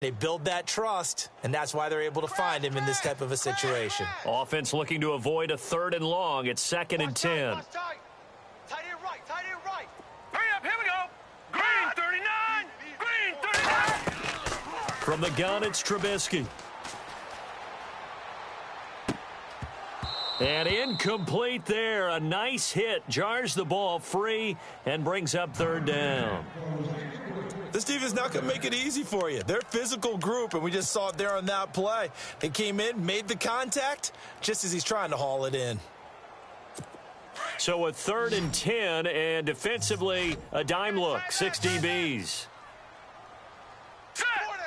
They build that trust, and that's why they're able to find him in this type of a situation. Offense looking to avoid a 3rd and long. It's 2nd and 10. Tight end right, tight end right. Hurry up, here we go. Green 39, green 39. From the gun, it's Trubisky. And incomplete there. A nice hit. Jars the ball free and brings up 3rd down. This defense is not going to make it easy for you. They're a physical group, and we just saw it there on that play. They came in, made the contact, just as he's trying to haul it in. So a 3rd and 10, and defensively, a dime look. 6 DBs.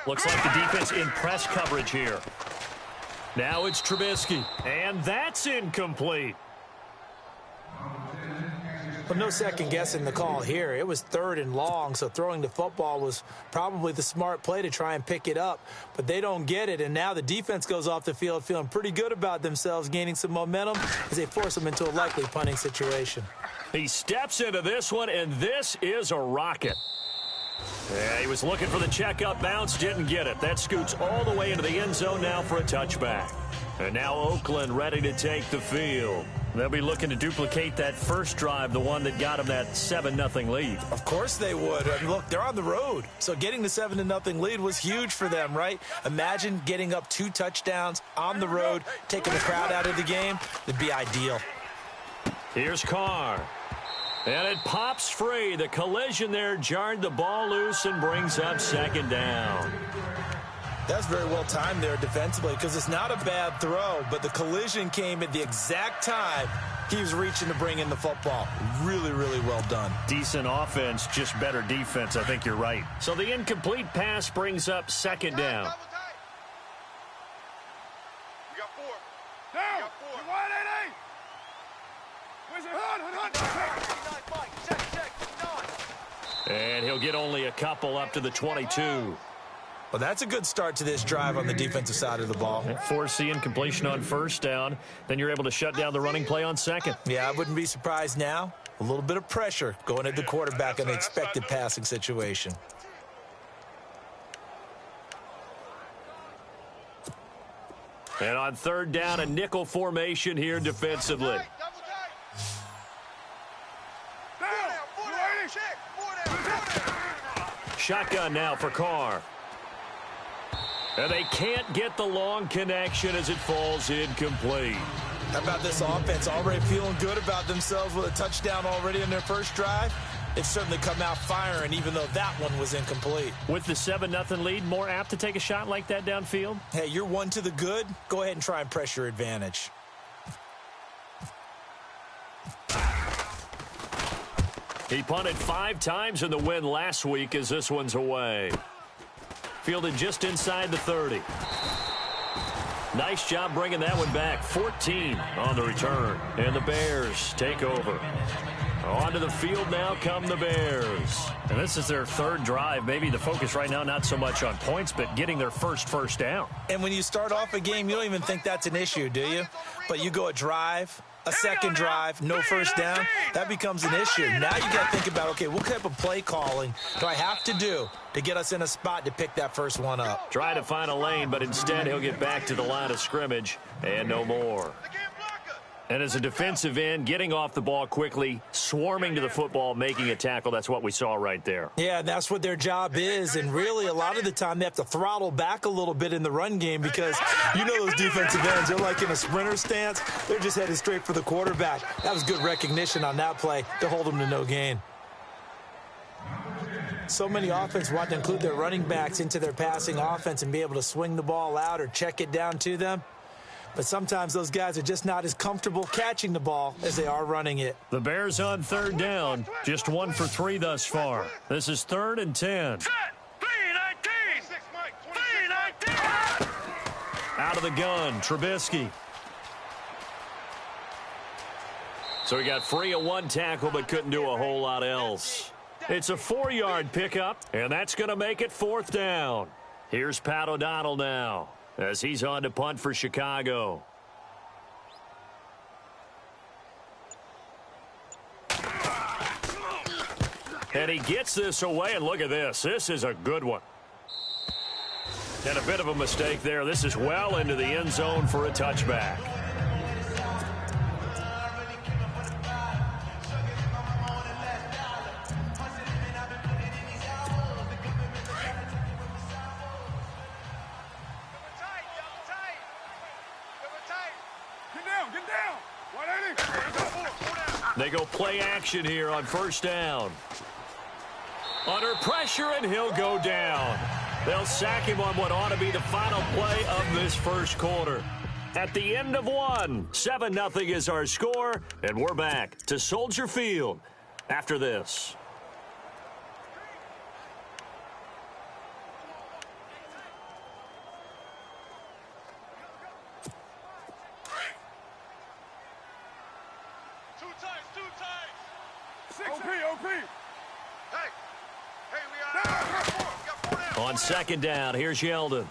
Looks like the defense in press coverage here. Now it's Trubisky, and that's incomplete. Well, no second guessing the call here. It was 3rd and long, so throwing the football was probably the smart play to try and pick it up. But they don't get it, and now the defense goes off the field feeling pretty good about themselves, gaining some momentum as they force them into a likely punting situation. He steps into this one, and this is a rocket. Yeah, he was looking for the check-up bounce, didn't get it. That scoots all the way into the end zone now for a touchback. And now Oakland ready to take the field. They'll be looking to duplicate that first drive, the one that got them that 7-0 lead. Of course they would. I mean, look, they're on the road. So getting the 7-0 lead was huge for them, right? Imagine getting up 2 touchdowns on the road, taking the crowd out of the game. It'd be ideal. Here's Carr. And it pops free. The collision there jarred the ball loose and brings up 2nd down. That's very well timed there defensively because it's not a bad throw, but the collision came at the exact time he was reaching to bring in the football. Really, really well done. Decent offense, just better defense. I think you're right. So the incomplete pass brings up 2nd down. We got 4. Down. We got 4. Wide 88. And he'll get only a couple up to the 22. Well, that's a good start to this drive on the defensive side of the ball. Force the incompletion on 1st down. Then you're able to shut down the running play on 2nd. Yeah, I wouldn't be surprised now. A little bit of pressure going at the quarterback in the expected passing situation. And on 3rd down, a nickel formation here defensively. Shotgun now for Carr. And they can't get the long connection as it falls incomplete. How about this offense already feeling good about themselves with a touchdown already in their first drive? They've certainly come out firing, even though that one was incomplete. With the 7-0 lead, more apt to take a shot like that downfield? Hey, you're one to the good. Go ahead and try and press your advantage. He punted 5 times in the win last week as this one's away. Fielded just inside the 30. Nice job bringing that one back. 14 on the return. And the Bears take over. Onto the field now come the Bears. And this is their 3rd drive. Maybe the focus right now not so much on points, but getting their first down. And when you start off a game, you don't even think that's an issue, do you? But you go a drive, a 2nd drive, no 1st down, that becomes an issue. Now you got to think about, okay, what type of play calling do I have to do to get us in a spot to pick that first one up? Try to find a lane, but instead he'll get back to the line of scrimmage and no more. And as a defensive end, getting off the ball quickly, swarming to the football, making a tackle, that's what we saw right there. Yeah, that's what their job is, and really a lot of the time they have to throttle back a little bit in the run game because you know those defensive ends, they're like in a sprinter stance. They're just headed straight for the quarterback. That was good recognition on that play to hold them to no gain. So many offenses want to include their running backs into their passing offense and be able to swing the ball out or check it down to them. But sometimes those guys are just not as comfortable catching the ball as they are running it. The Bears on 3rd down, just 1 for 3 thus far. This is 3rd and 10. Out of the gun, Trubisky. So he got free of 1 tackle but couldn't do a whole lot else. It's a 4-yard pickup, and that's going to make it 4th down. Here's Pat O'Donnell now, as he's on to punt for Chicago. And he gets this away, and look at this. This is a good one. And a bit of a mistake there. This is well into the end zone for a touchback. They go play action here on first down. Under pressure, and he'll go down. They'll sack him on what ought to be the final play of this first quarter. At the end of one, 7-0 is our score, and we're back to Soldier Field after this. On second down, here's Yeldon.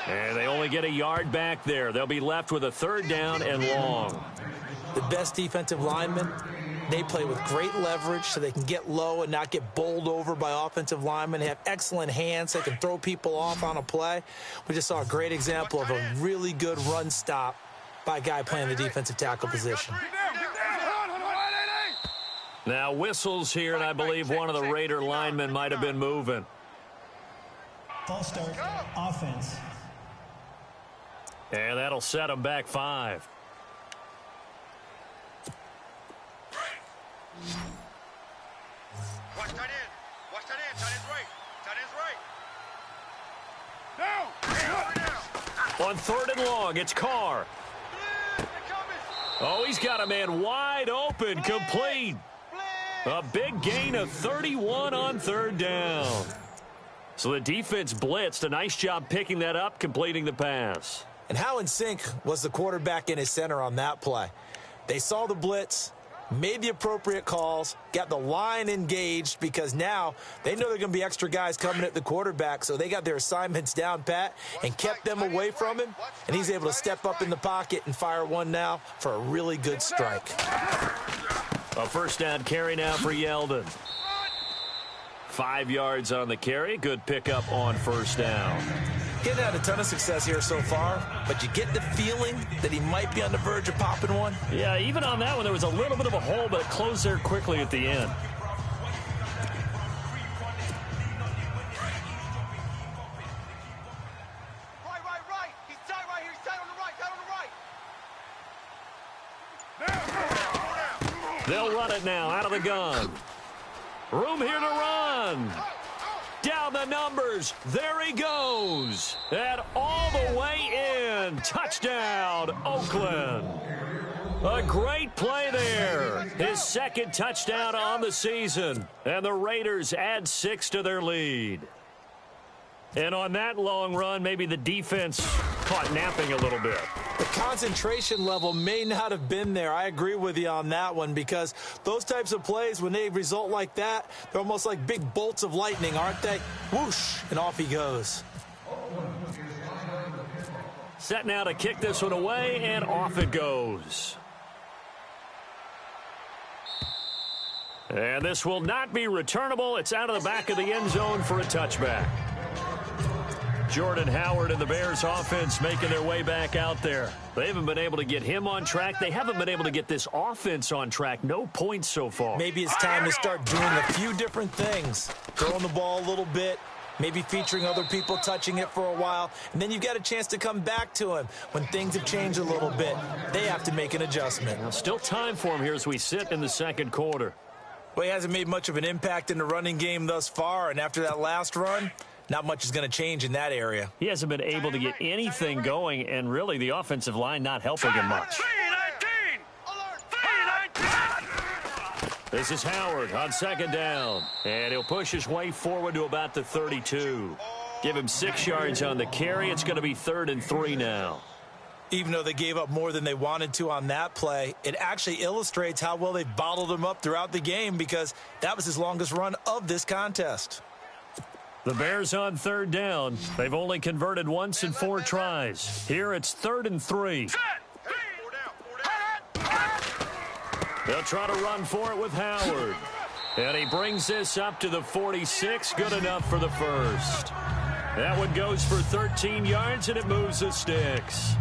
And they only get a yard back there. They'll be left with a third down and long. The best defensive linemen, they play with great leverage so they can get low and not get bowled over by offensive linemen. They have excellent hands. They can throw people off on a play. We just saw a great example of a really good run stop by a guy playing the defensive tackle position. Now whistles here, and I believe one of the Raider linemen might have been moving. False start, offense. And that'll set them back 5. Watch that in. Watch that in. Tight end's right. Tight end's right. Now. On third and long, it's Carr. Oh, he's got a man wide open, complete. A big gain of 31 on third down. So the defense blitzed. A nice job picking that up, completing the pass. And how in sync was the quarterback and his center on that play? They saw the blitz, made the appropriate calls, got the line engaged because now they know there are going to be extra guys coming at the quarterback, so they got their assignments down pat and kept them away from him, and he's able to step up in the pocket and fire one now for a really good strike. A first down carry now for Yeldon. 5 yards on the carry. Good pickup on first down. He hasn't had a ton of success here so far, but you get the feeling that he might be on the verge of popping one. Yeah, even on that one, there was a little bit of a hole, but it closed there quickly at the end. Right. He's tight right here. He's tight on the right. They'll run it now out of the gun. Room here to run. Down the numbers. There he goes. And all the way in. Touchdown, Oakland. A great play there. His second touchdown on the season. And the Raiders add 6 to their lead. And on that long run, maybe the defense caught napping a little bit. The concentration level may not have been there. I agree with you on that one because those types of plays, when they result like that, they're almost like big bolts of lightning, aren't they? Whoosh, and off he goes. Set now to kick this one away, and off it goes. And this will not be returnable. It's out of the back of the end zone for a touchback. Jordan Howard and the Bears offense making their way back out there. They haven't been able to get him on track. They haven't been able to get this offense on track. No points so far. Maybe it's time to start doing a few different things. Throwing the ball a little bit, maybe featuring other people touching it for a while, and then you've got a chance to come back to him when things have changed a little bit. They have to make an adjustment. Now, still time for him here as we sit in the second quarter. Well, he hasn't made much of an impact in the running game thus far, and after that last run, not much is going to change in that area. He hasn't been able to get anything going, and really the offensive line not helping him much. This is Howard on second down, and he'll push his way forward to about the 32. Give him 6 yards on the carry. It's going to be 3rd and 3 now. Even though they gave up more than they wanted to on that play, it actually illustrates how well they've bottled him up throughout the game because that was his longest run of this contest. The Bears on third down. They've only converted once in 4 tries. Here it's 3rd and 3. They'll try to run for it with Howard. And he brings this up to the 46. Good enough for the first. That one goes for 13 yards, and it moves the sticks.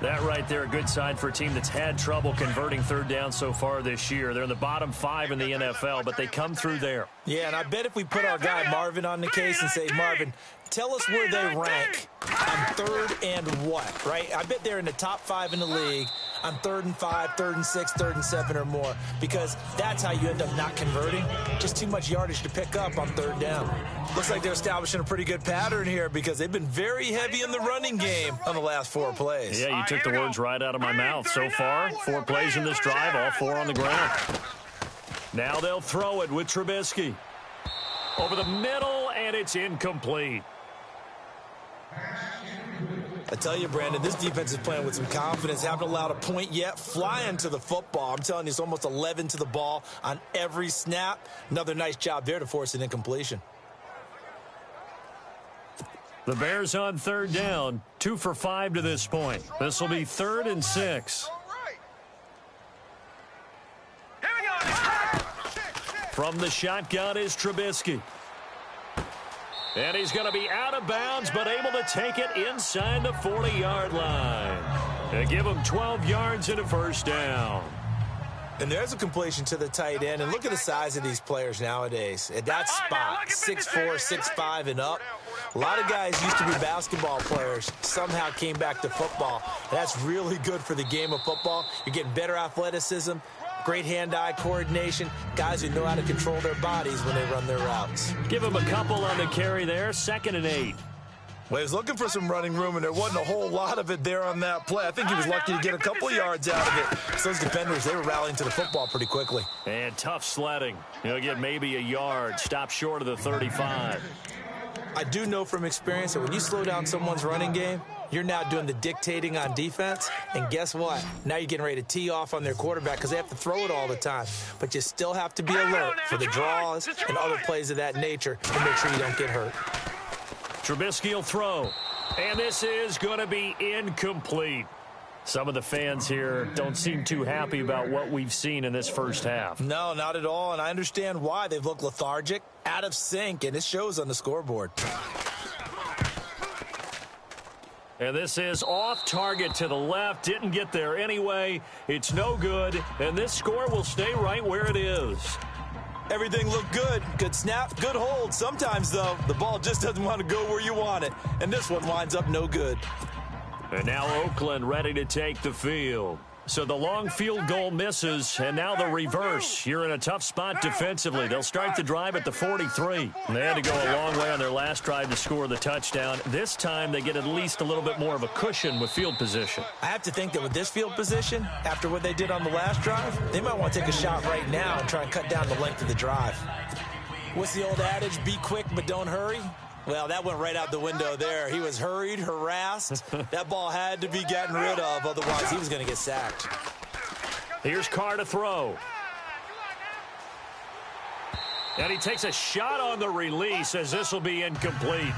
That right there, a good sign for a team that's had trouble converting third down so far this year. They're in the bottom 5 in the NFL, but they come through there. Yeah, and I bet if we put our guy Marvin on the case and say, Marvin, tell us where they rank on third and what, right? I bet they're in the top 5 in the league on 3rd and 5, 3rd and 6, 3rd and 7 or more, because that's how you end up not converting. Just too much yardage to pick up on third down. Looks like they're establishing a pretty good pattern here because they've been very heavy in the running game on the last 4 plays. Yeah, you took the words right out of my mouth. So far, 4 plays in this drive, all 4 on the ground. Now they'll throw it with Trubisky. Over the middle, and it's incomplete. I tell you, Brandon, this defense is playing with some confidence. Haven't allowed a point yet. Flying to the football. I'm telling you, it's almost 11 to the ball on every snap. Another nice job there to force an incompletion. The Bears on third down, 2 for 5 to this point. This will be 3rd and 6. From the shotgun is Trubisky. And he's going to be out of bounds, but able to take it inside the 40-yard line. They give him 12 yards and a first down. And there's a completion to the tight end. And look at the size of these players nowadays. At that spot, 6'4", 6'5", and up. A lot of guys used to be basketball players, somehow came back to football. That's really good for the game of football. You're getting better athleticism, great hand-eye coordination, guys who know how to control their bodies when they run their routes. Give him a couple on the carry there, 2nd and 8. Well, he was looking for some running room, and there wasn't a whole lot of it there on that play. I think he was lucky to get a couple yards out of it. So those defenders, they were rallying to the football pretty quickly. And tough sledding. He'll get maybe a yard, stop short of the 35. I do know from experience that when you slow down someone's running game, you're now doing the dictating on defense, and guess what? Now you're getting ready to tee off on their quarterback because they have to throw it all the time. But you still have to be alert for the draws and other plays of that nature to make sure you don't get hurt. Trubisky will throw, and this is going to be incomplete. Some of the fans here don't seem too happy about what we've seen in this first half. No, not at all, and I understand why. They've looked lethargic, out of sync, and it shows on the scoreboard. And this is off target to the left. Didn't get there anyway. It's no good, and this score will stay right where it is. Everything looked good. Good snap, good hold. Sometimes, though, the ball just doesn't want to go where you want it. And this one winds up no good. And now Oakland ready to take the field. So the long field goal misses, and now the reverse. You're in a tough spot defensively. They'll start the drive at the 43. They had to go a long way on their last drive to score the touchdown. This time they get at least a little bit more of a cushion with field position. I have to think that with this field position, after what they did on the last drive, they might want to take a shot right now and try and cut down the length of the drive. What's the old adage? Be quick, but don't hurry. Well, that went right out the window there. He was hurried, harassed. That ball had to be gotten rid of, otherwise he was going to get sacked. Here's Carr to throw. And he takes a shot on the release as this will be incomplete.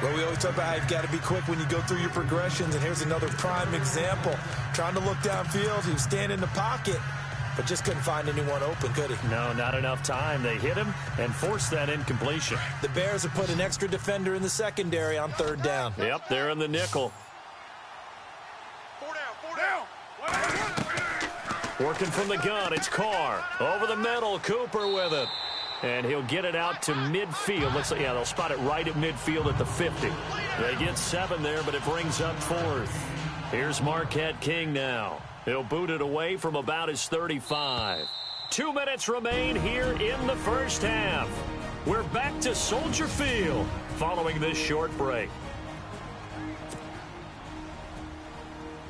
Well, we always talk about how you've got to be quick when you go through your progressions, and here's another prime example. Trying to look downfield, he was standing in the pocket, but just couldn't find anyone open, could he? No, not enough time. They hit him and forced that incompletion. The Bears have put an extra defender in the secondary on third down. Yep, they're in the nickel. 4 down. Working from the gun, it's Carr. Over the middle, Cooper with it. And he'll get it out to midfield. Looks like, yeah, they'll spot it right at midfield at the 50. They get 7 there, but it brings up 4th. Here's Marquette King now. He'll boot it away from about his 35. 2 minutes remain here in the first half. We're back to Soldier Field following this short break.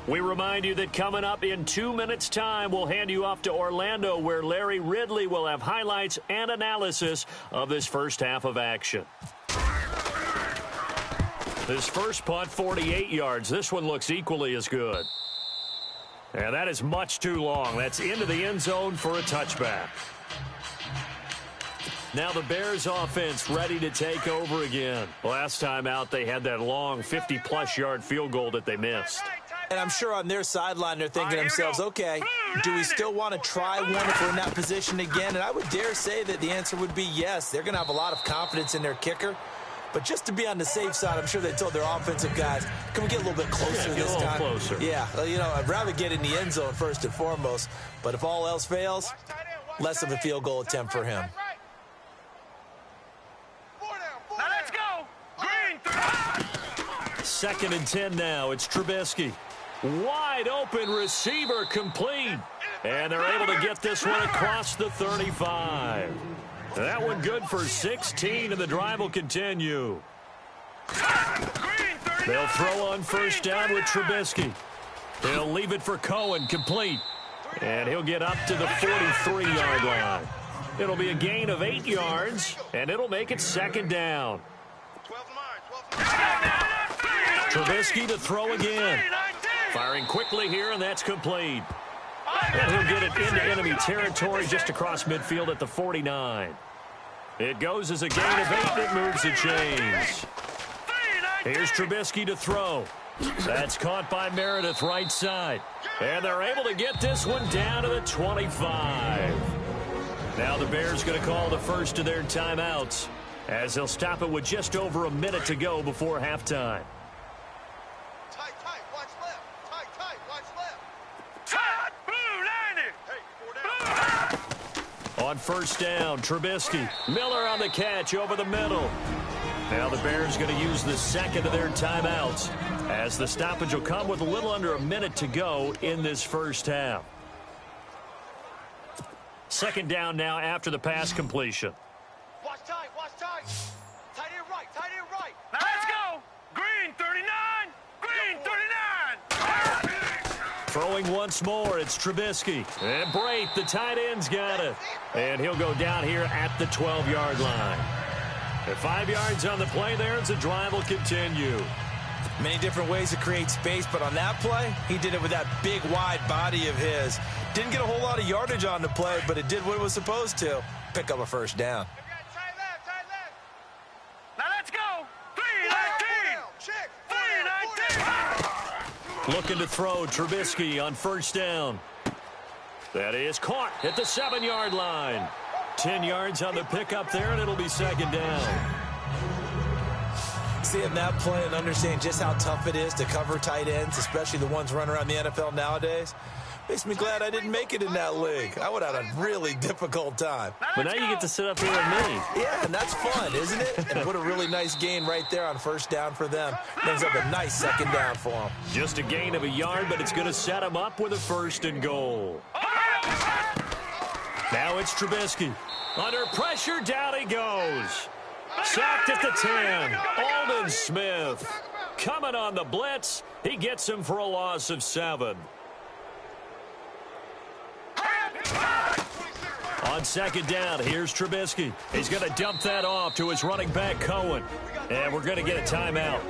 We remind you that coming up in 2 minutes' time, we'll hand you off to Orlando, where Larry Ridley will have highlights and analysis of this first half of action. This first punt, 48 yards. This one looks equally as good. And that is much too long. That's into the end zone for a touchback. Now the Bears offense ready to take over again. Last time out, they had that long 50-plus yard field goal that they missed. And I'm sure on their sideline they're thinking to themselves, okay, do we still want to try one if we're in that position again? And I would dare say that the answer would be yes. They're going to have a lot of confidence in their kicker. But just to be on the safe side, I'm sure they told their offensive guys, can we get a little bit closer this time? Closer. Yeah, I'd rather get in the end zone first and foremost. But if all else fails, less of a field goal attempt for him. Now let's go. Green, 3. 2nd and 10 now. It's Trubisky. Wide open receiver complete. And they're able to get this one across the 35. That one good for 16, and the drive will continue. They'll throw on first down with Trubisky. He'll leave it for Cohen, complete. And he'll get up to the 43-yard line. It'll be a gain of 8 yards, and it'll make it 2nd down. Trubisky to throw again. Firing quickly here, and that's complete. And he'll get it into enemy territory just across midfield at the 49. It goes as a gain of 8. It moves the chains. Here's Trubisky to throw. That's caught by Meredith right side. And they're able to get this one down to the 25. Now the Bears going to call the first of their timeouts as they'll stop it with just over a minute to go before halftime. Tight, watch left. Tight, watch left. Tight, blue, 90. Hey, 4 down. On first down, Trubisky. Miller on the catch over the middle. Now the Bears going to use the second of their timeouts as the stoppage will come with a little under a minute to go in this first half. 2nd down now after the pass completion. Watch tight. Tight end right. Now let's go. Green, 39. Green, 39. Throwing once more, it's Trubisky. And Brait, the tight end's got it. And he'll go down here at the 12-yard line. At 5 yards on the play there, as the drive will continue. Many different ways to create space, but on that play, he did it with that big, wide body of his. Didn't get a whole lot of yardage on the play, but it did what it was supposed to. Pick up a first down. Tight left. Now let's go. 319. Check. 319. Looking to throw, Trubisky on first down. That is caught at the 7-yard line. 10 yards on the pickup there, and it'll be 2nd down. Seeing that play and understand just how tough it is to cover tight ends, especially the ones running around the NFL nowadays, makes me glad I didn't make it in that league. I would have had a really difficult time. But now you get to sit up here with me. Yeah, and that's fun, isn't it? And what a really nice gain right there on first down for them. Brings up a nice 2nd down for them. Just a gain of a yard, but it's going to set them up with a 1st and goal. Now it's Trubisky. Under pressure, down he goes. Sacked at the 10. Aldon Smith coming on the blitz. He gets him for a loss of 7. On 2nd down, here's Trubisky. He's going to dump that off to his running back, Cohen. And we're going to get a timeout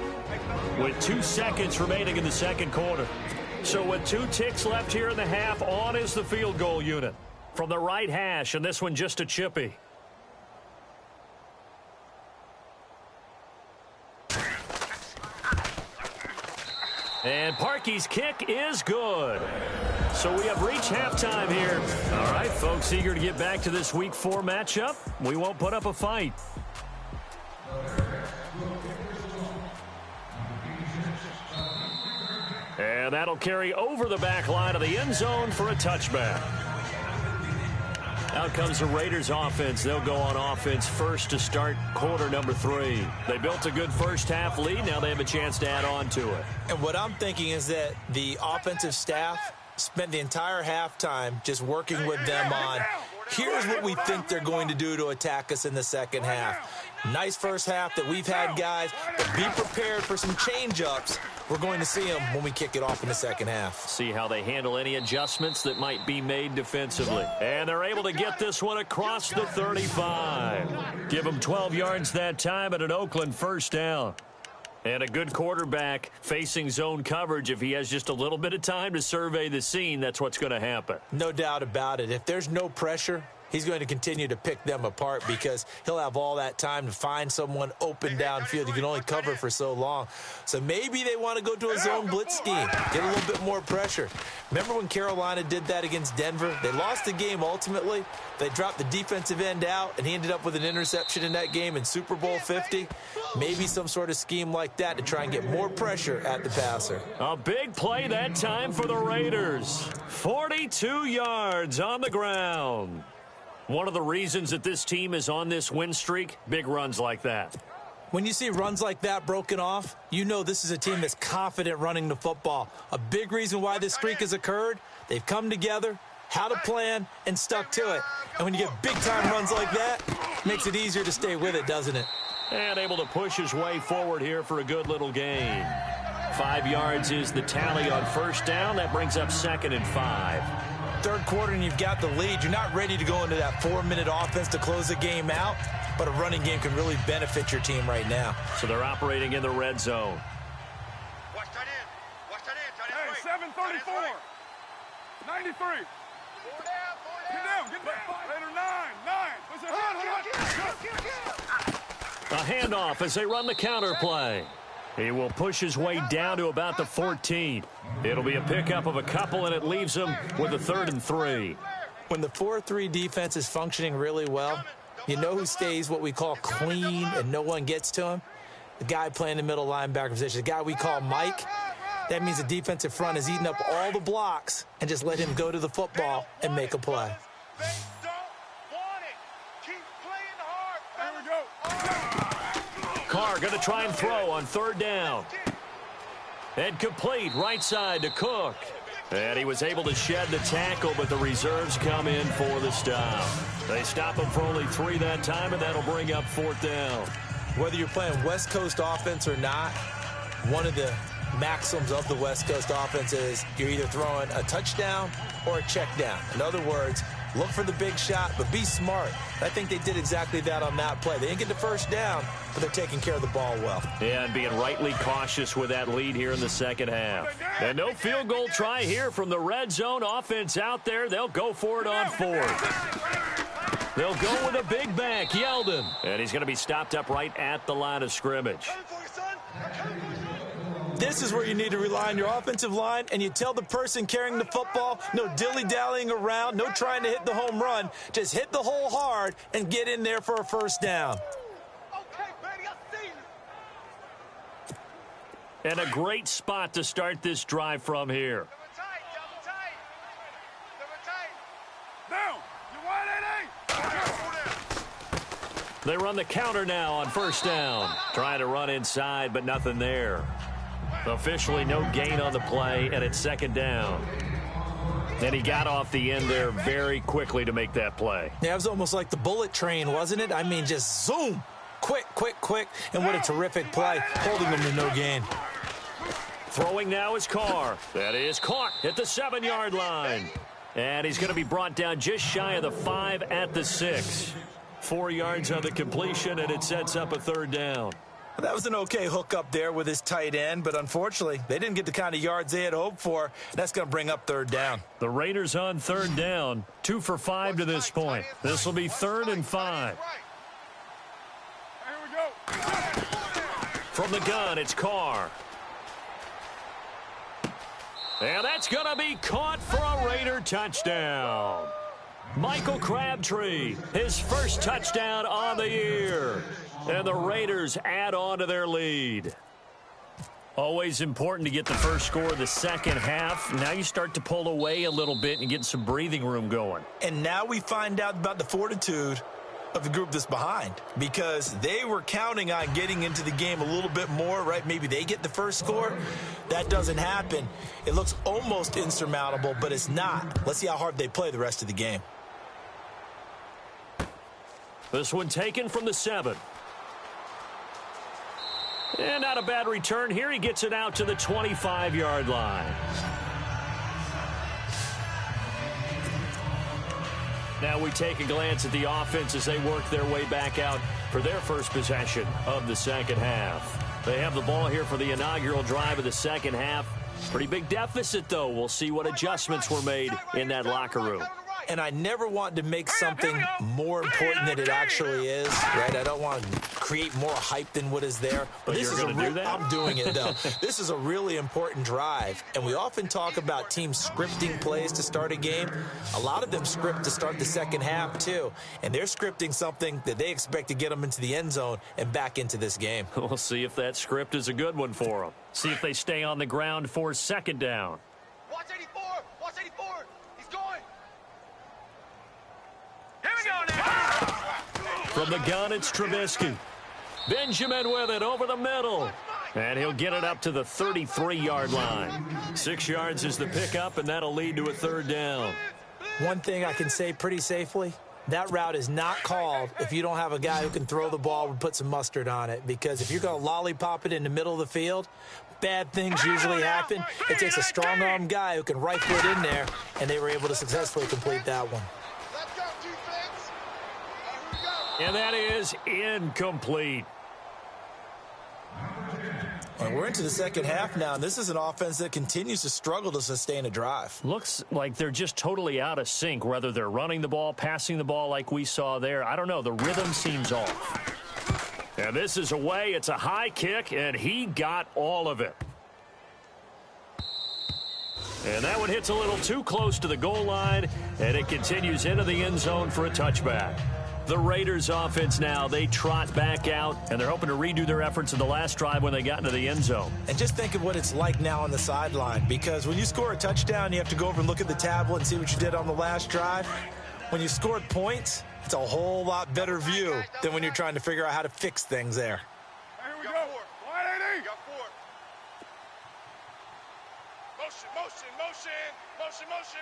with 2 seconds remaining in the 2nd quarter. So with 2 ticks left here in the half, on is the field goal unit. From the right hash, and this one just a chippy. And Parkey's kick is good. So we have reached halftime here. All right, folks, eager to get back to this Week 4 matchup. We won't put up a fight. And that'll carry over the back line of the end zone for a touchback. Out comes the Raiders offense. They'll go on offense first to start quarter number 3. They built a good first half lead. Now they have a chance to add on to it. And what I'm thinking is that the offensive staff spent the entire halftime just working with them on, here's what we think they're going to do to attack us in the second half. Nice first half that we've had, guys, but be prepared for some change-ups. We're going to see them when we kick it off in the second half. See how they handle any adjustments that might be made defensively. And they're able to get this one across the 35. Give them 12 yards that time at an Oakland first down. And a good quarterback facing zone coverage. If he has just a little bit of time to survey the scene, that's what's going to happen. No doubt about it. If there's no pressure, he's going to continue to pick them apart because he'll have all that time to find someone open downfield. You can only cover for so long. So maybe they want to go to a zone blitz scheme, get a little bit more pressure. Remember when Carolina did that against Denver? They lost the game ultimately. They dropped the defensive end out, and he ended up with an interception in that game in Super Bowl 50. Maybe some sort of scheme like that to try and get more pressure at the passer. A big play that time for the Raiders. 42 yards on the ground. One of the reasons that this team is on this win streak, big runs like that. When you see runs like that broken off, you know this is a team that's confident running the football. A big reason why this streak has occurred, they've come together, had a plan, and stuck to it. And when you get big-time runs like that, it makes it easier to stay with it, doesn't it? And able to push his way forward here for a good little gain. 5 yards is the tally on first down. That brings up 2nd and 5. Third quarter and you've got the lead. You're not ready to go into that 4-minute offense to close the game out, but a running game can really benefit your team right now. So they're operating in the red zone. Watch tight end. Watch tight end. Tight end Hey, right. 734. 93. Four down. Get down. Get back. Later, 9. A handoff as they run the counter play. He will push his way down to about the 14. It'll be a pickup of a couple, and it leaves him with a 3rd and 3. When the 4-3 defense is functioning really well, you know who stays what we call clean and no one gets to him? The guy playing the middle linebacker position, the guy we call Mike. That means the defensive front is eating up all the blocks and just let him go to the football and make a play. They don't want it. Keep playing hard. Here we go. Carr going to try and throw on 3rd down. And complete right side to Cook. And he was able to shed the tackle, but the reserves come in for the stop. They stop him for only 3 that time, and that'll bring up 4th down. Whether you're playing West Coast offense or not, one of the maxims of the West Coast offense is you're either throwing a touchdown or a check down. In other words, look for the big shot, but be smart. I think they did exactly that on that play. They didn't get the first down, but they're taking care of the ball well. Yeah, and being rightly cautious with that lead here in the second half. And no field goal try here from the red zone offense out there. They'll go for it on 4th. They'll go with a big back, Yeldon. And he's going to be stopped up right at the line of scrimmage. This is where you need to rely on your offensive line, and you tell the person carrying the football, no dilly-dallying around, no trying to hit the home run. Just hit the hole hard and get in there for a first down. Okay, baby, I see you. And a great spot to start this drive from here. Double tight, double tight. Double tight. Down. You wide 8-8. They run the counter now on first down. Trying to run inside, but nothing there. Officially no gain on the play, and it's 2nd down. And he got off the end there very quickly to make that play. Yeah, it was almost like the bullet train, wasn't it? I mean, just zoom. Quick, quick, quick. And what a terrific play, holding them to no gain. Throwing now is Carr. That is caught at the 7-yard line. And he's going to be brought down just shy of the 5 at the 6. 4 yards on the completion, and it sets up a 3rd down. That was an okay hook up there with his tight end, but unfortunately, they didn't get the kind of yards they had hoped for. That's going to bring up 3rd down. The Raiders on 3rd down, 2 for 5 to this point. This will be 3rd and 5. Here we go. From the gun, it's Carr. And that's going to be caught for a Raider touchdown. Michael Crabtree, his first touchdown on the year. And the Raiders add on to their lead. Always important to get the first score of the second half. Now you start to pull away a little bit and get some breathing room going. And now we find out about the fortitude of the group that's behind, because they were counting on getting into the game a little bit more, right? Maybe they get the first score. That doesn't happen. It looks almost insurmountable, but it's not. Let's see how hard they play the rest of the game. This one taken from the 7. And not a bad return here. He gets it out to the 25-yard line. Now we take a glance at the offense as they work their way back out for their first possession of the second half. They have the ball here for the inaugural drive of the second half. Pretty big deficit, though. We'll see what adjustments were made in that locker room. and I never want to make something more important than it actually is, right? I don't want to create more hype than what is there. But this is I'm doing it, though. This is a really important drive, and we often talk about teams scripting plays to start a game. A lot of them script to start the second half, too, and they're scripting something that they expect to get them into the end zone and back into this game. We'll see if that script is a good one for them. See if they stay on the ground for second down. Watch 84! Watch 84! He's going! Here we go now! From the gun, it's Trubisky. Benjamin with it over the middle. And he'll get it up to the 33-yard line. 6 yards is the pickup, and that'll lead to a third down. One thing I can say pretty safely, that route is not called if you don't have a guy who can throw the ball and put some mustard on it. Because if you're going to lollipop it in the middle of the field, bad things usually happen. It takes a strong-arm guy who can rifle it in there, and they were able to successfully complete that one. Let's go, defense! Here we go! And that is incomplete. And we're into the second half now, and this is an offense that continues to struggle to sustain a drive. Looks like they're just totally out of sync, whether they're running the ball, passing the ball like we saw there. I don't know. The rhythm seems off. And this is away. It's a high kick, and he got all of it. And that one hits a little too close to the goal line, and it continues into the end zone for a touchback. The Raiders offense now, they trot back out, and they're hoping to redo their efforts in the last drive when they got into the end zone. And just think of what it's like now on the sideline, because when you score a touchdown, you have to go over and look at the tablet and see what you did on the last drive. When you scored points, it's a whole lot better view than when you're trying to figure out how to fix things there. Here we go. 180. Got 4. Motion, motion, motion, motion, motion.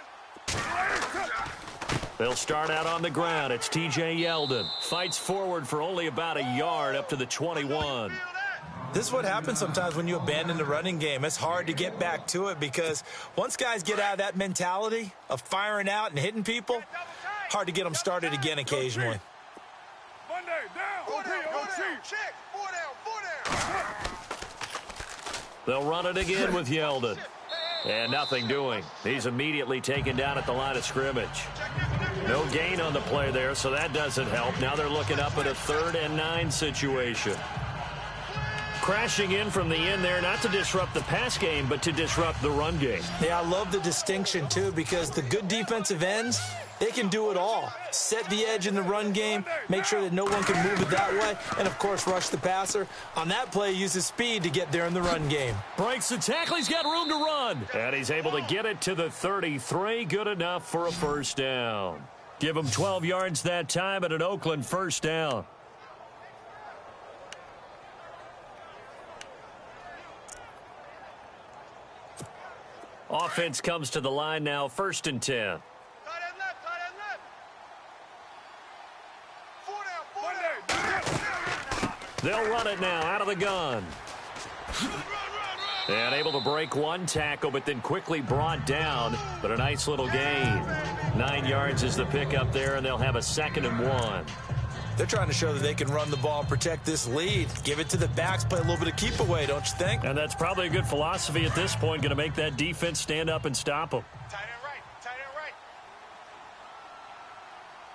They'll start out on the ground. It's TJ Yeldon. Fights forward for only about a yard up to the 21. This is what happens sometimes when you abandon the running game. It's hard to get back to it because once guys get out of that mentality of firing out and hitting people, hard to get them started again occasionally. Monday, down. 4 down, 4 down. Check. 4 down, 4 down. They'll run it again with Yeldon. And nothing doing. He's immediately taken down at the line of scrimmage. No gain on the play there, so that doesn't help. Now they're looking up at a 3rd and 9 situation. Crashing in from the end there, not to disrupt the pass game, but to disrupt the run game. Yeah, I love the distinction, too, because the good defensive ends, they can do it all. Set the edge in the run game, make sure that no one can move it that way, and, of course, rush the passer. On that play, use his speed to get there in the run game. Breaks the tackle. He's got room to run. And he's able to get it to the 33. Good enough for a first down. Give him 12 yards that time at an Oakland first down. Offense comes to the line now, 1st and 10. Tight end left, tight end left. 4 down, 4 down. They'll run it now out of the gun. And able to break one tackle, but then quickly brought down. But a nice little gain. 9 yards is the pickup there, and they'll have a 2nd and 1. They're trying to show that they can run the ball and protect this lead. Give it to the backs, play a little bit of keep away, don't you think? And that's probably a good philosophy at this point, going to make that defense stand up and stop them. Tight end right, tight end right.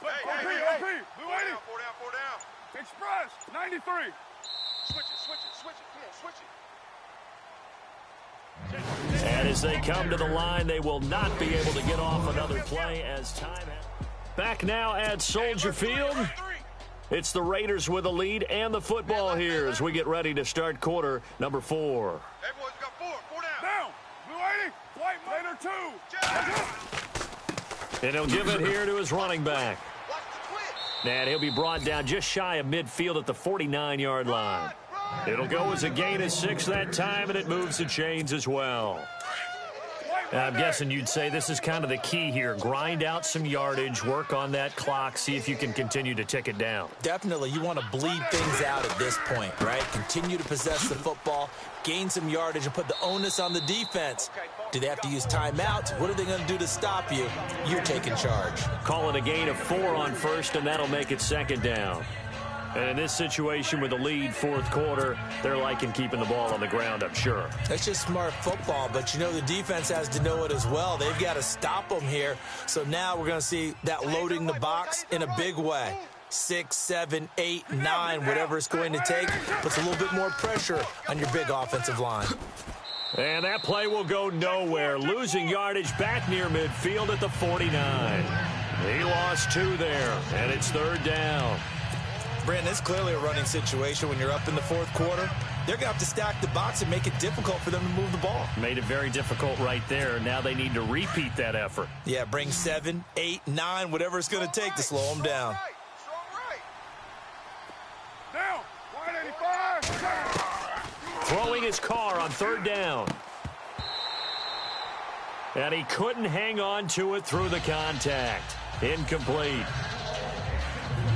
OP, OP. Blue 80. 4 down, 4 down. Express. 93. Switch it, switch it, switch it. Come on, switch it. And as they come to the line, they will not be able to get off another play as time. Back now at Soldier Field. It's the Raiders with a lead and the football here as we get ready to start quarter number 4. Hey, boys, we got 4 down. Down. Blue 80. White Raider 2. And he'll give it here to his running back. Watch the twitch. And he'll be brought down just shy of midfield at the 49-yard line. It'll go as a gain of 6 that time, and it moves the chains as well. And I'm guessing you'd say this is kind of the key here. Grind out some yardage, work on that clock, see if you can continue to tick it down. Definitely, you want to bleed things out at this point, right? Continue to possess the football, gain some yardage, and put the onus on the defense. Do they have to use timeouts? What are they going to do to stop you? You're taking charge. Call it a gain of 4 on 1st, and that'll make it 2nd down. And in this situation with the lead fourth quarter, they're liking keeping the ball on the ground, I'm sure. That's just smart football, but you know the defense has to know it as well. They've got to stop them here. So now we're going to see that loading the box in a big way. 6, 7, 8, 9, whatever it's going to take, puts a little bit more pressure on your big offensive line. And that play will go nowhere. Losing yardage back near midfield at the 49. He lost 2 there, and it's third down. Brandon, it's clearly a running situation when you're up in the fourth quarter. They're going to have to stack the box and make it difficult for them to move the ball. Made it very difficult right there. Now they need to repeat that effort. Yeah, bring 7, 8, 9, whatever it's going to take to slow them down. Down. 185. Throwing his car on third down. And he couldn't hang on to it through the contact. Incomplete.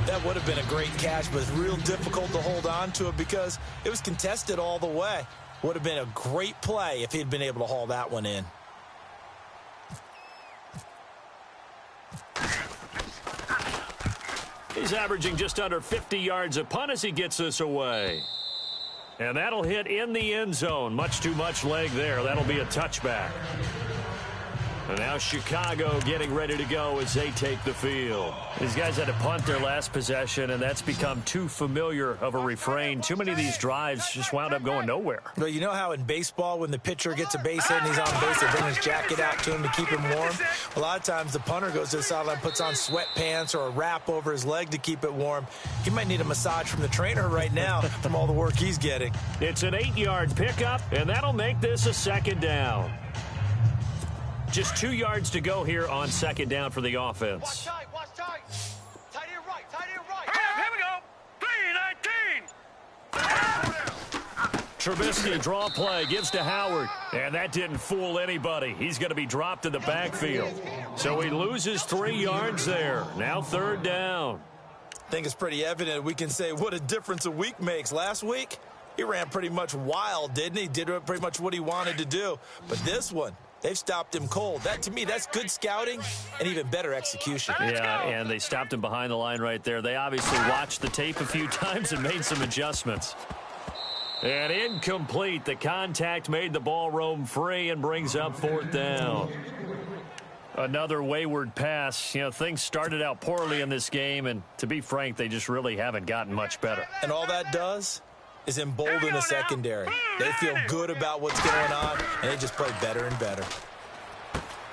That would have been a great catch, but it's real difficult to hold on to it because it was contested all the way. Would have been a great play if he'd been able to haul that one in. He's averaging just under 50 yards a punt as he gets this away. And that'll hit in the end zone. Much too much leg there. That'll be a touchback. And now Chicago getting ready to go as they take the field. These guys had to punt their last possession, and that's become too familiar of a refrain. Too many of these drives just wound up going nowhere. But you know how in baseball, when the pitcher gets a base hit and he's on base, they bring his jacket out to him to keep him warm? A lot of times the punter goes to the sideline, puts on sweatpants or a wrap over his leg to keep it warm. He might need a massage from the trainer right now from all the work he's getting. It's an 8-yard pickup, and that'll make this a second down. Just 2 yards to go here on second down for the offense. Watch tight, watch tight. Tight end right, tight end right. Here we go. 3-19. Trubisky draw play, gives to Howard. And that didn't fool anybody. He's going to be dropped in the backfield. So he loses 3 yards there. Now third down. I think it's pretty evident we can say what a difference a week makes. Last week, he ran pretty much wild, didn't he? Did pretty much what he wanted to do. But this one, they've stopped him cold. That, to me, that's good scouting and even better execution. Yeah, and they stopped him behind the line right there. They obviously watched the tape a few times and made some adjustments. And incomplete. The contact made the ball roam free and brings up fourth down. Another wayward pass. You know, things started out poorly in this game, and to be frank, they just really haven't gotten much better. And all that does is embolden the secondary. They feel good about what's going on, and they just play better and better.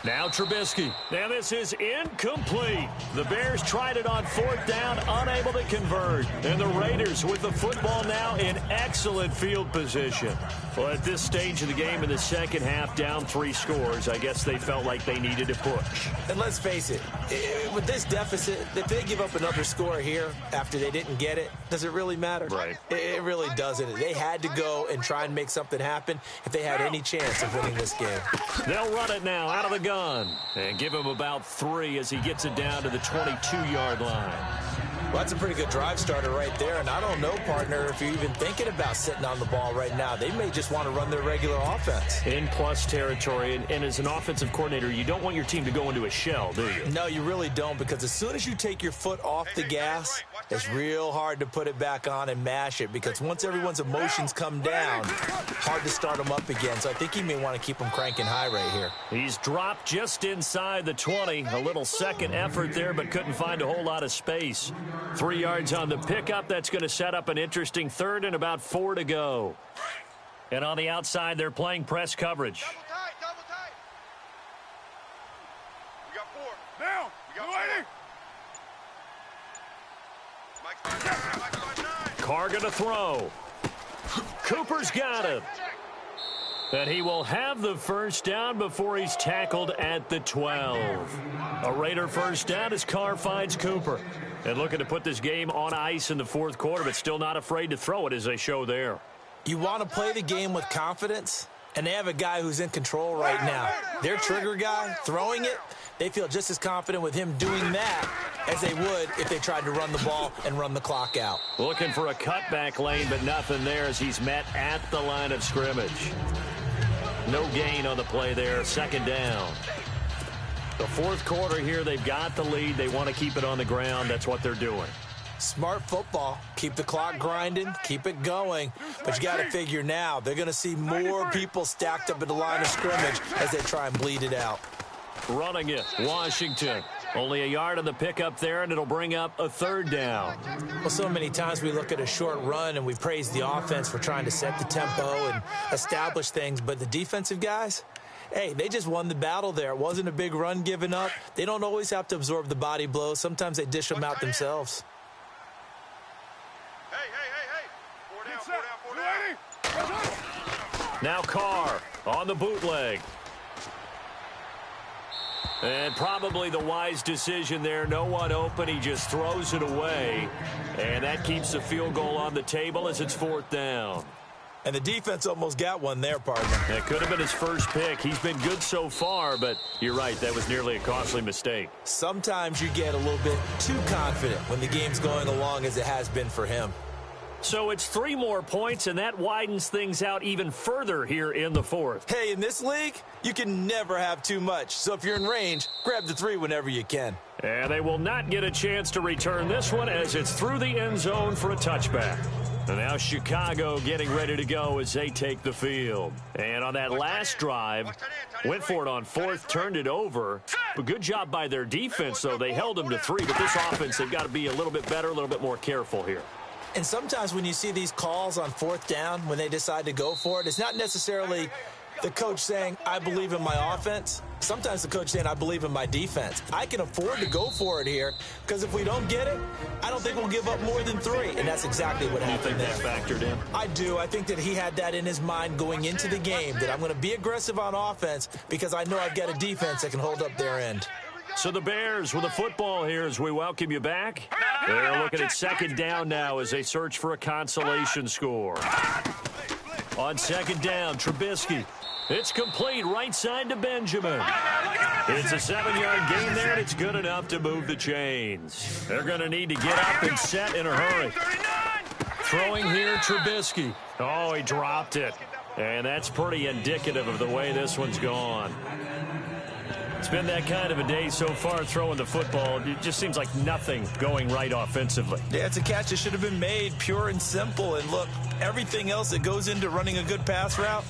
Now Trubisky. Now this is incomplete. The Bears tried it on fourth down, unable to convert. And the Raiders with the football now in excellent field position. Well, at this stage of the game in the second half, down 3 scores, I guess they felt like they needed to push. And let's face it, with this deficit, if they give up another score here after they didn't get it, does it really matter? Right. It really doesn't. They had to go and try and make something happen if they had any chance of winning this game. They'll run it now out of the gun and give him about 3 as he gets it down to the 22-yard line. Well, that's a pretty good drive starter right there, and I don't know, partner, if you're even thinking about sitting on the ball right now. They may just want to run their regular offense. In plus territory, and as an offensive coordinator, you don't want your team to go into a shell, do you? No, you really don't, because as soon as you take your foot off the gas, it's real hard to put it back on and mash it, because once everyone's emotions come down, hard to start them up again. So I think you may want to keep them cranking high right here. He's dropped just inside the 20. A little second effort there, but couldn't find a whole lot of space. 3 yards on the pickup. That's going to set up an interesting third and about 4 to go. And on the outside, they're playing press coverage. Double tight, double tight. We got 4. Down. We got 4. Mike's 9. Carr going to throw. Cooper's got him. And he will have the first down before he's tackled at the 12. A Raider first down as Carr finds Cooper. And looking to put this game on ice in the fourth quarter, but still not afraid to throw it as they show there. You want to play the game with confidence, and they have a guy who's in control right now. Their trigger guy, throwing it, they feel just as confident with him doing that as they would if they tried to run the ball and run the clock out. Looking for a cutback lane, but nothing there as he's met at the line of scrimmage. No gain on the play there, second down. The fourth quarter here, they've got the lead. They want to keep it on the ground. That's what they're doing. Smart football. Keep the clock grinding, keep it going. But you got to figure now they're going to see more people stacked up at the line of scrimmage as they try and bleed it out. Running it, Washington. Only a yard on the pickup there, and it'll bring up a 3rd down. Well, so many times we look at a short run and we praise the offense for trying to set the tempo and establish things. But the defensive guys, hey, they just won the battle there. It wasn't a big run given up. They don't always have to absorb the body blows. Sometimes they dish them out themselves. Four down. Now Carr on the bootleg. And probably the wise decision there. No one open. He just throws it away. And that keeps the field goal on the table as it's 4th down. And the defense almost got one there, partner. That could have been his first pick. He's been good so far, but you're right. That was nearly a costly mistake. Sometimes you get a little bit too confident when the game's going along as it has been for him. So it's 3 more points, and that widens things out even further here in the 4th. Hey, in this league, you can never have too much. So if you're in range, grab the 3 whenever you can. And they will not get a chance to return this one as it's through the end zone for a touchback. And now Chicago getting ready to go as they take the field. And on that last drive, went for it on 4th, turned it over. But good job by their defense, though. They held them to 3, but this offense, they've got to be a little bit better, a little bit more careful here. And sometimes when you see these calls on 4th down, when they decide to go for it, it's not necessarily the coach saying, I believe in my offense. Sometimes the coach saying, I believe in my defense. I can afford to go for it here because if we don't get it, I don't think we'll give up more than 3. And that's exactly what happened there. You think that factored in? I do. I think that he had that in his mind going into the game, that I'm going to be aggressive on offense because I know I've got a defense that can hold up their end. So the Bears with the football here as we welcome you back. They're looking at 2nd down now as they search for a consolation score. On 2nd down, Trubisky. It's complete right side to Benjamin. It's a 7-yard gain there, and it's good enough to move the chains. They're going to need to get up and set in a hurry. Throwing here, Trubisky. Oh, he dropped it. And that's pretty indicative of the way this one's gone. It's been that kind of a day so far throwing the football. It just seems like nothing going right offensively. Yeah, it's a catch that should have been made, pure and simple. And look, everything else that goes into running a good pass route,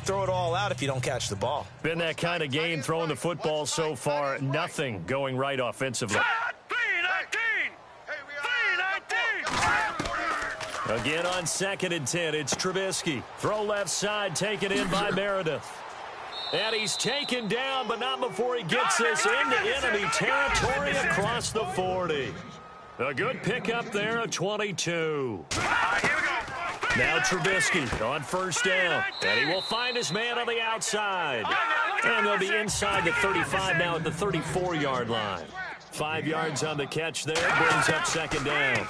throw it all out if you don't catch the ball. Been that kind of game throwing the football so far. Nothing going right offensively. Again on 2nd and 10, it's Trubisky. Throw left side, taken in by Meredith. And he's taken down, but not before he gets this into enemy territory across the 40. A good pickup there, a 22. Now Trubisky on 1st down. And he will find his man on the outside. And they'll be inside the 35 now at the 34-yard line. 5 yards on the catch there, brings up 2nd down.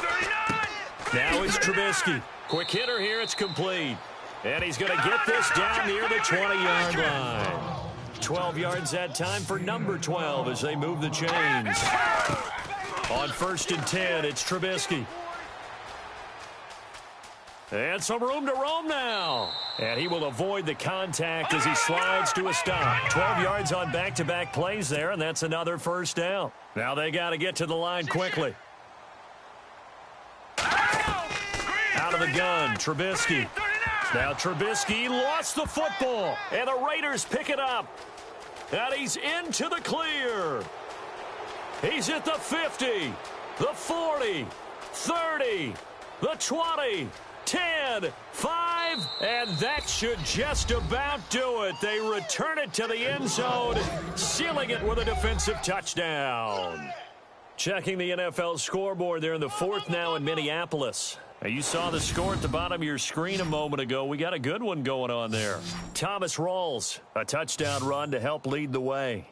Now it's Trubisky. Quick hitter here, it's complete. And he's going to get this down near the 20-yard line. 12 yards that time for number 12 as they move the chains. On 1st and 10, it's Trubisky. And some room to roam now. And he will avoid the contact as he slides to a stop. 12 yards on back-to-back plays there, and that's another 1st down. Now they got to get to the line quickly. Out of the gun, Trubisky. Now Trubisky lost the football, and the Raiders pick it up. And he's into the clear. He's at the 50, the 40, 30, the 20, 10, 5, and that should just about do it. They return it to the end zone, sealing it with a defensive touchdown. Checking the NFL scoreboard there in the 4th now in Minneapolis. You saw the score at the bottom of your screen a moment ago. We got a good one going on there. Thomas Rawls, a touchdown run to help lead the way.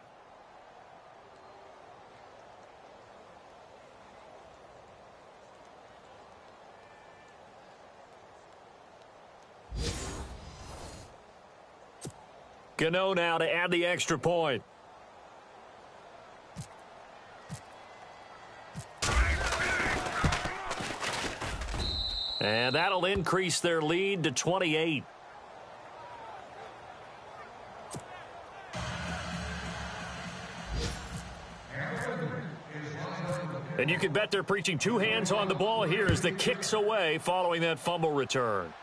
Gano now to add the extra point. And that'll increase their lead to 28. And you can bet they're preaching two hands on the ball here as the kick's away following that fumble return.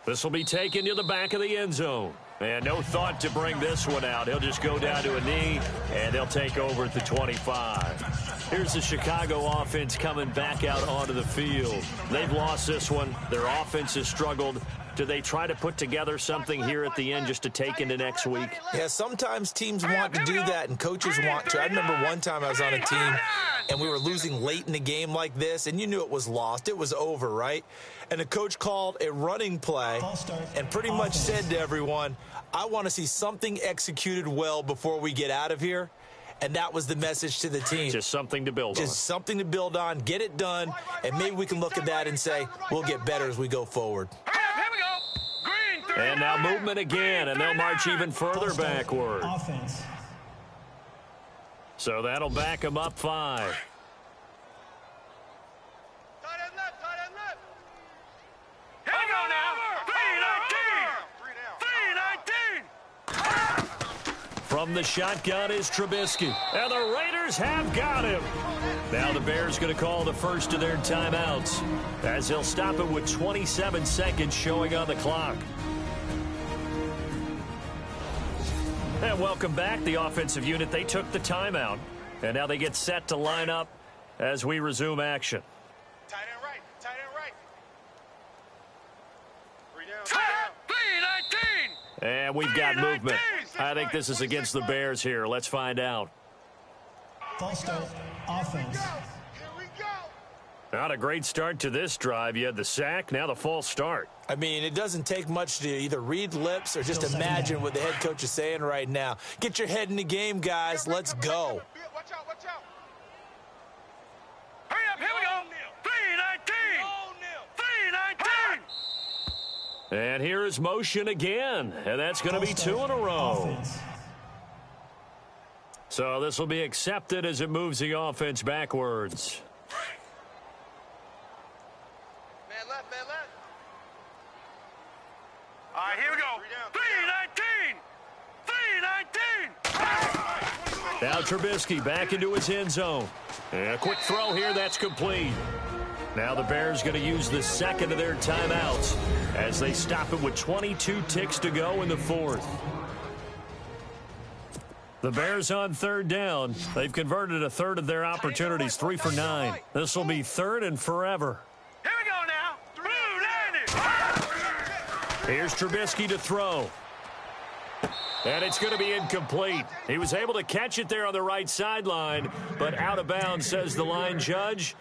This will be taken to the back of the end zone. And no thought to bring this one out. He'll just go down to a knee, and they'll take over at the 25. Here's the Chicago offense coming back out onto the field. They've lost this one. Their offense has struggled. Do they try to put together something here at the end just to take into next week? Yeah, sometimes teams want to do that and coaches want to. I remember one time I was on a team and we were losing late in the game like this, and you knew it was lost. It was over, right? And the coach called a running play and pretty much said to everyone, I want to see something executed well before we get out of here. And that was the message to the team. Just something to build on. Just something to build on, get it done, and maybe we can look at that and say, we'll get better as we go forward. And now movement again, and they'll march even further backward. Offense. So that'll back them up 5. Tight end left, tight end left. Here we go now. 319. From the shotgun is Trubisky. And the Raiders have got him. Now the Bears going to call the first of their timeouts as they'll stop it with 27 seconds showing on the clock. And welcome back, the offensive unit. They took the timeout, and now they get set to line up as we resume action. Tight end right, tight end right. 3 down. 319. And we've got movement. I think this is against the Bears here. Let's find out. False start. Offense. Here we go. Not a great start to this drive. You had the sack, now the false start. I mean, it doesn't take much to either read lips or just imagine what the head coach is saying right now. Get your head in the game, guys. Let's go. Watch out, watch out. Hurry up, here we go. 319. 319. And here is motion again, and that's going to be 2 in a row. Offense. So this will be accepted as it moves the offense backwards. Man left, man left. All right, here we go. 319. 319. Now Trubisky back into his end zone. And a quick throw here, that's complete. Now the Bears going to use the second of their timeouts as they stop it with 22 ticks to go in the fourth. The Bears on third down. They've converted a third of their opportunities, 3 for 9. This will be third and forever. Here we go now. 390. Here's Trubisky to throw. And it's going to be incomplete. He was able to catch it there on the right sideline, but out of bounds, says the line judge.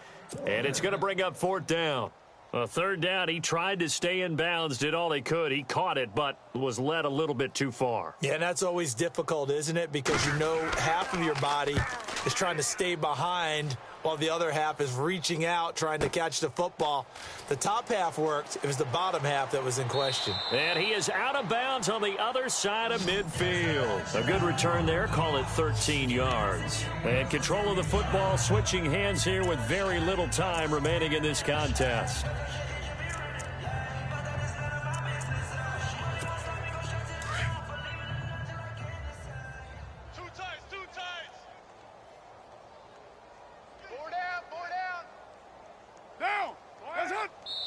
And it's going to bring up 4th down. A third down, he tried to stay in bounds, did all he could. He caught it, but was led a little bit too far. Yeah, and that's always difficult, isn't it? Because you know half of your body is trying to stay behind while the other half is reaching out, trying to catch the football. The top half worked. It was the bottom half that was in question. And he is out of bounds on the other side of midfield. A good return there. Call it 13 yards. And control of the football, switching hands here with very little time remaining in this contest.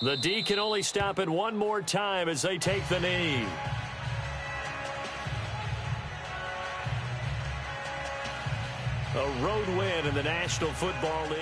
The D can only stop it one more time as they take the knee. A road win in the National Football League.